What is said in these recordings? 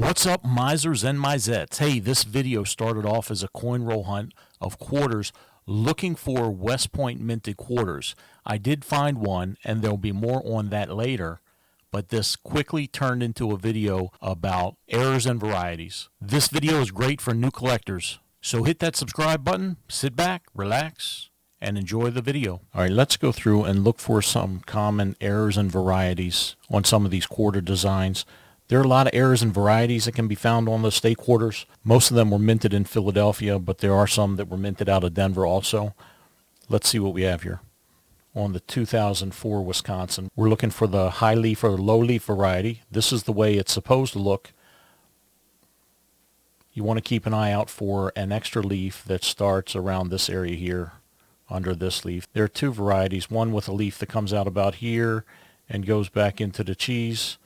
What's up, misers and misettes? Hey, this video started off as a coin roll hunt of quarters looking for Westpoint minted quarters. I did find one, and there'll be more on that later, but this quickly turned into a video about errors and varieties. This video is great for new collectors, so hit that subscribe button, sit back, relax, and enjoy the video. All right, let's go through and look for some common errors and varieties on some of these quarter designs. There are a lot of errors and varieties that can be found on the state quarters. Most of them were minted in Philadelphia, but there are some that were minted out of Denver also. Let's see what we have here. On the 2004 Wisconsin, we're looking for the high leaf or low leaf variety. This is the way it's supposed to look. You want to keep an eye out for an extra leaf that starts around this area here under this leaf. There are two varieties, one with a leaf that comes out about here and goes back into the cheese.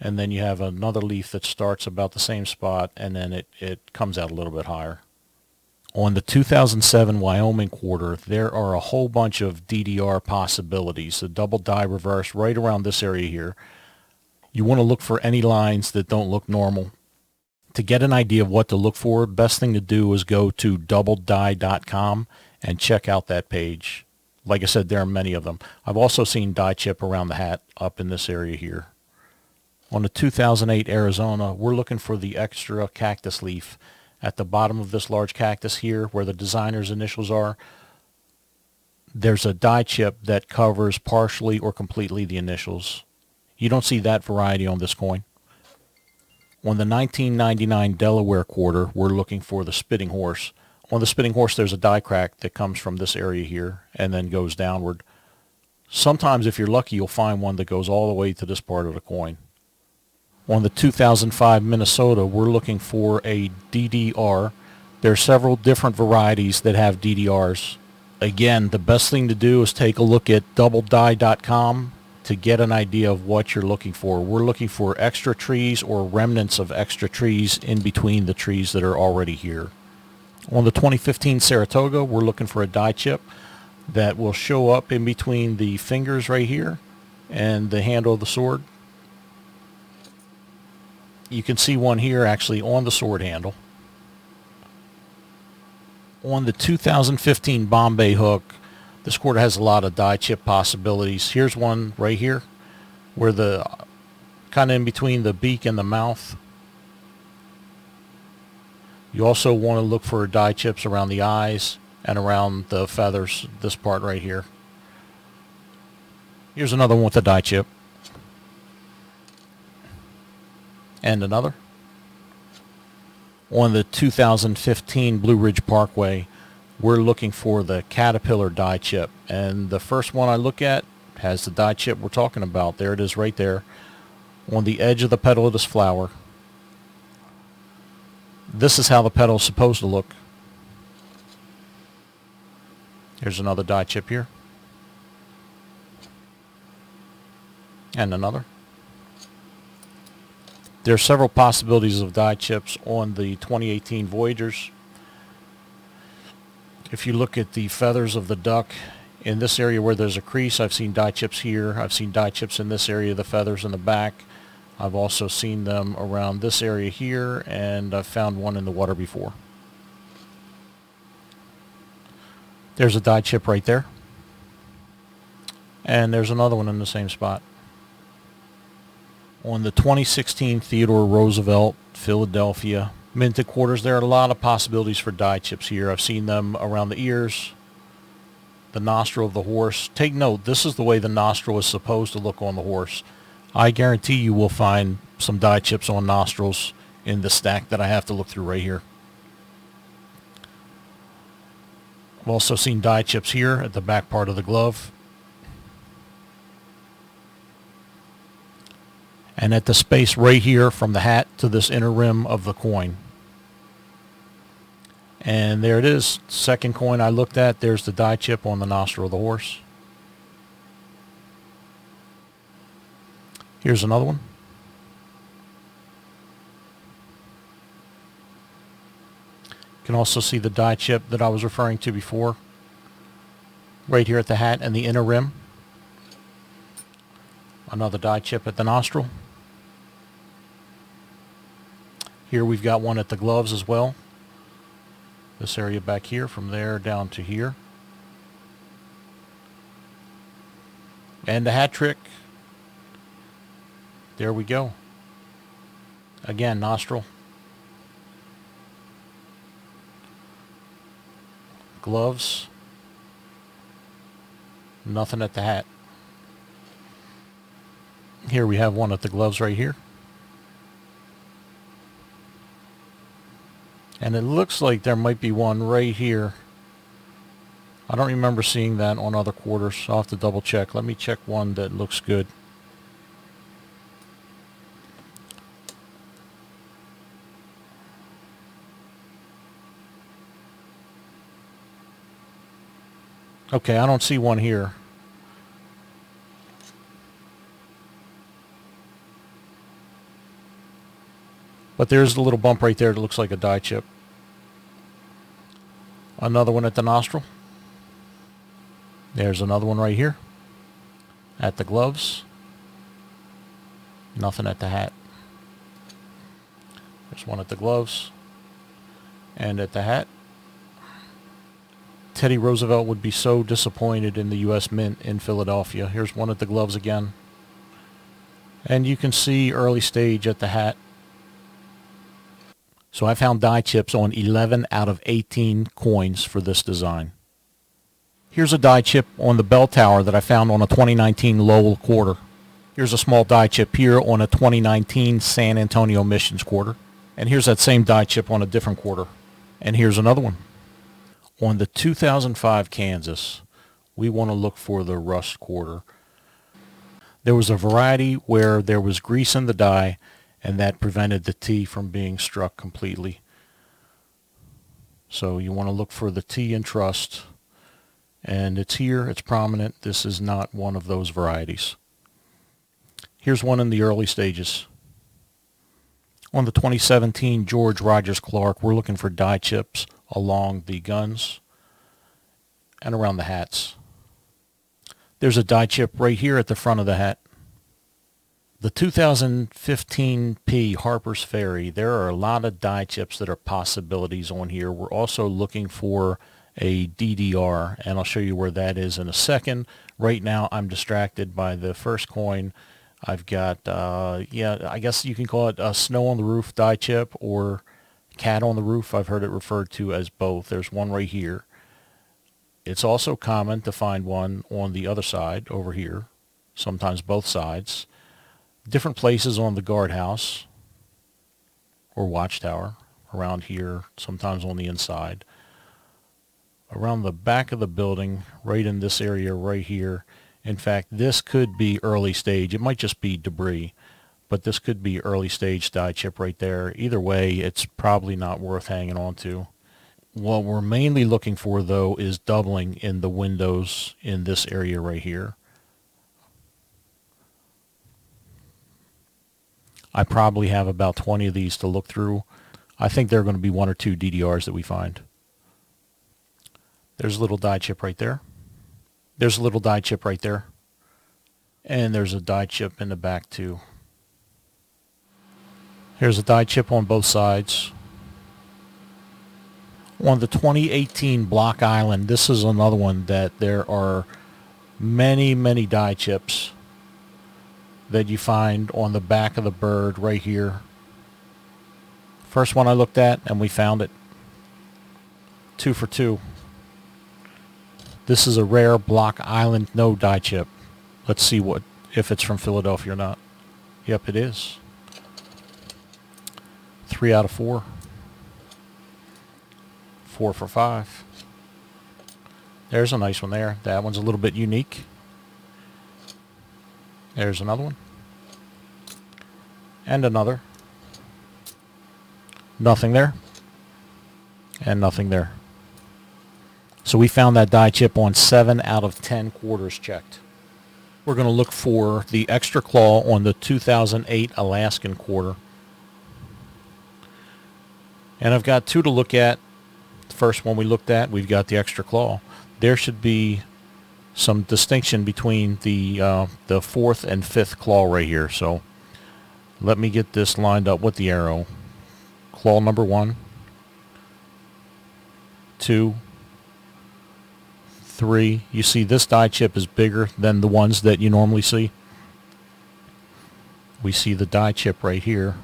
And then you have another leaf that starts about the same spot, and then it comes out a little bit higher. On the 2007 Wyoming Quarter, there are a whole bunch of DDR possibilities. The double die reverse right around this area here. You want to look for any lines that don't look normal. To get an idea of what to look for, best thing to do is go to doubledie.com and check out that page. Like I said, there are many of them. I've also seen die chip around the hat up in this area here. On the 2008 Arizona, we're looking for the extra cactus leaf. At the bottom of this large cactus here, where the designer's initials are, there's a die chip that covers partially or completely the initials. You don't see that variety on this coin. On the 1999 Delaware Quarter, we're looking for the spitting horse. On the spitting horse, there's a die crack that comes from this area here and then goes downward. Sometimes, if you're lucky, you'll find one that goes all the way to this part of the coin. On the 2005 Minnesota, we're looking for a DDR. There are several different varieties that have DDRs. Again, the best thing to do is take a look at doubledie.com to get an idea of what you're looking for. We're looking for extra trees or remnants of extra trees in between the trees that are already here. On the 2015 Saratoga, we're looking for a die chip that will show up in between the fingers right here and the handle of the sword. You can see one here actually on the sword handle. On the 2015 Bombay hook, this quarter has a lot of die chip possibilities. Here's one right here where the kind of in between the beak and the mouth. You also want to look for die chips around the eyes and around the feathers, this part right here. Here's another one with a die chip. And another. On the 2015 Blue Ridge Parkway, we're looking for the caterpillar die chip. And the first one I look at has the die chip we're talking about. There it is right there on the edge of the petal of this flower. This is how the petal is supposed to look. Here's another die chip here. And another. There are several possibilities of die chips on the 2018 Voyagers. If you look at the feathers of the duck, in this area where there's a crease, I've seen die chips here. I've seen die chips in this area, the feathers in the back. I've also seen them around this area here, and I've found one in the water before. There's a die chip right there. And there's another one in the same spot. On the 2016 Theodore Roosevelt, Philadelphia minted quarters, there are a lot of possibilities for die chips here. I've seen them around the ears, the nostril of the horse. Take note, this is the way the nostril is supposed to look on the horse. I guarantee you will find some die chips on nostrils in the stack that I have to look through right here. I've also seen die chips here at the back part of the glove. And at the space right here from the hat to this inner rim of the coin. And there it is. Second coin I looked at, there's the die chip on the nostril of the horse. Here's another one. You can also see the die chip that I was referring to before. Right here at the hat and the inner rim. Another die chip at the nostril. Here we've got one at the gloves as well. This area back here, from there down to here. And the hat trick. There we go. Again, nostril. Gloves. Nothing at the hat. Here we have one at the gloves right here. And it looks like there might be one right here. I don't remember seeing that on other quarters. I'll have to double check. Let me check one that looks good. Okay, I don't see one here. But there's the little bump right there that looks like a dye chip. Another one at the nostril. There's another one right here. At the gloves. Nothing at the hat. There's one at the gloves. And at the hat. Teddy Roosevelt would be so disappointed in the U.S. Mint in Philadelphia. Here's one at the gloves again. And you can see early stage at the hat. So I found dye chips on 11 out of 18 coins for this design. Here's a dye chip on the bell tower that I found on a 2019 Lowell quarter. Here's a small dye chip here on a 2019 San Antonio Missions quarter. And here's that same dye chip on a different quarter. And here's another one. On the 2005 Kansas, we want to look for the rust quarter. There was a variety where there was grease in the dye, and that prevented the T from being struck completely. So you want to look for the T in trust, and it's here, it's prominent. This is not one of those varieties. Here's one in the early stages. On the 2017 George Rogers Clark, we're looking for dye chips along the guns and around the hats. There's a dye chip right here at the front of the hat. The 2015 P Harper's Ferry, there are a lot of dye chips that are possibilities on here. We're also looking for a DDR, and I'll show you where that is in a second. Right now I'm distracted by the first coin. I've got, I guess you can call it a snow on the roof dye chip or cat on the roof. I've heard it referred to as both. There's one right here. It's also common to find one on the other side over here, sometimes both sides. Different places on the guardhouse or watchtower around here, sometimes on the inside. Around the back of the building, right in this area right here. In fact, this could be early stage. It might just be debris, but this could be early stage dye chip right there. Either way, it's probably not worth hanging on to. What we're mainly looking for, though, is doubling in the windows in this area right here. I probably have about 20 of these to look through. I think there are going to be one or two DDRs that we find. There's a little dye chip right there. There's a little dye chip right there. And there's a dye chip in the back too. Here's a dye chip on both sides. On the 2018 Block Island, this is another one that there are many, many dye chips that you find on the back of the bird right here. First one I looked at and we found it. 2 for 2. This is a rare Block Island no dye chip. Let's see if it's from Philadelphia or not. Yep, it is. 3 out of 4. 4 for 5. There's a nice one there. That one's a little bit unique. There's another one. And another. Nothing there. And nothing there. So we found that dye chip on 7 out of 10 quarters checked. We're going to look for the extra claw on the 2008 Alaskan quarter. And I've got 2 to look at. The first one we looked at, we've got the extra claw. There should be some distinction between the 4th and 5th claw right here. So let me get this lined up with the arrow. claw number 1, 2, 3. You see this die chip is bigger than the ones that you normally see. We see the die chip right here,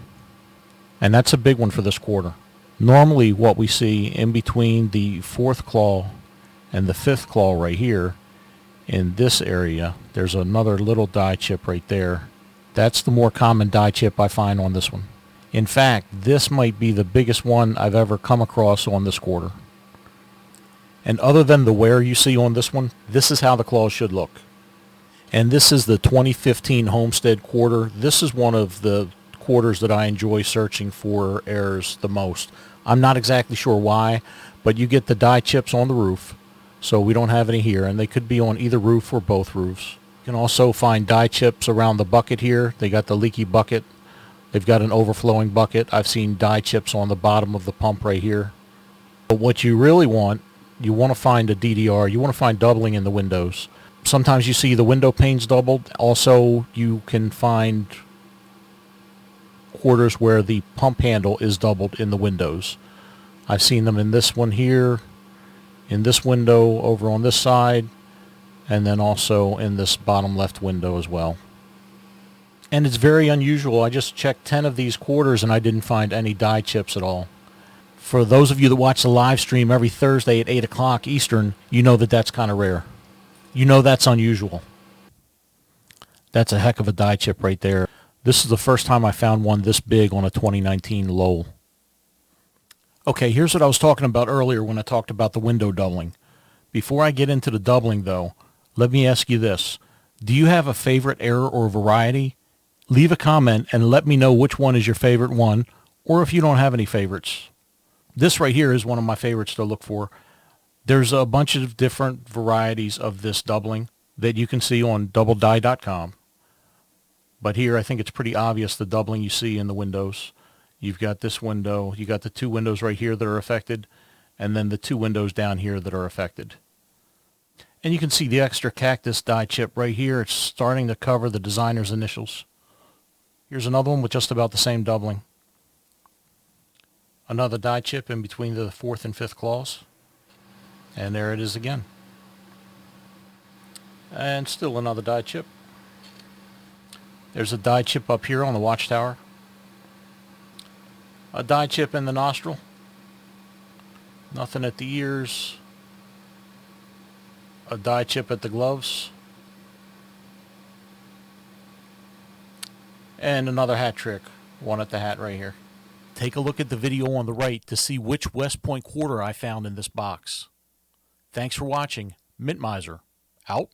and that's a big one for this quarter. Normally what we see in between the 4th claw and the 5th claw right here, in this area, there's another little die chip right there. That's the more common die chip I find on this one. In fact, this might be the biggest one I've ever come across on this quarter. And other than the wear you see on this one, this is how the claws should look. And this is the 2015 Homestead Quarter. This is one of the quarters that I enjoy searching for errors the most. I'm not exactly sure why, but you get the die chips on the roof, so we don't have any here, and they could be on either roof or both roofs. You can also find die chips around the bucket here. They got the leaky bucket. They've got an overflowing bucket. I've seen die chips on the bottom of the pump right here. But what you really want, you want to find a DDR. You want to find doubling in the windows. Sometimes you see the window panes doubled. Also, you can find quarters where the pump handle is doubled in the windows. I've seen them in this one here, in this window over on this side, and then also in this bottom left window as well. And it's very unusual. I just checked 10 of these quarters and I didn't find any die chips at all. For those of you that watch the live stream every Thursday at 8 o'clock Eastern, you know that that's kind of rare. You know that's unusual. That's a heck of a die chip right there. This is the first time I found one this big on a 2019 Lowell. Okay, here's what I was talking about earlier when I talked about the window doubling. Before I get into the doubling though, let me ask you this. Do you have a favorite error or variety? Leave a comment and let me know which one is your favorite one, or if you don't have any favorites. This right here is one of my favorites to look for. There's a bunch of different varieties of this doubling that you can see on doubledie.com. But here I think it's pretty obvious the doubling you see in the windows. You've got this window, you got the 2 windows right here that are affected, and then the 2 windows down here that are affected. And you can see the extra cactus die chip right here. It's starting to cover the designer's initials. Here's another one with just about the same doubling. Another die chip in between the 4th and 5th claws. And there it is again. And still another die chip. There's a die chip up here on the watchtower. A die chip in the nostril. Nothing at the ears. A die chip at the gloves. And another hat trick. One at the hat right here. Take a look at the video on the right to see which Westpoint quarter I found in this box. Thanks for watching. Mint Miser, out.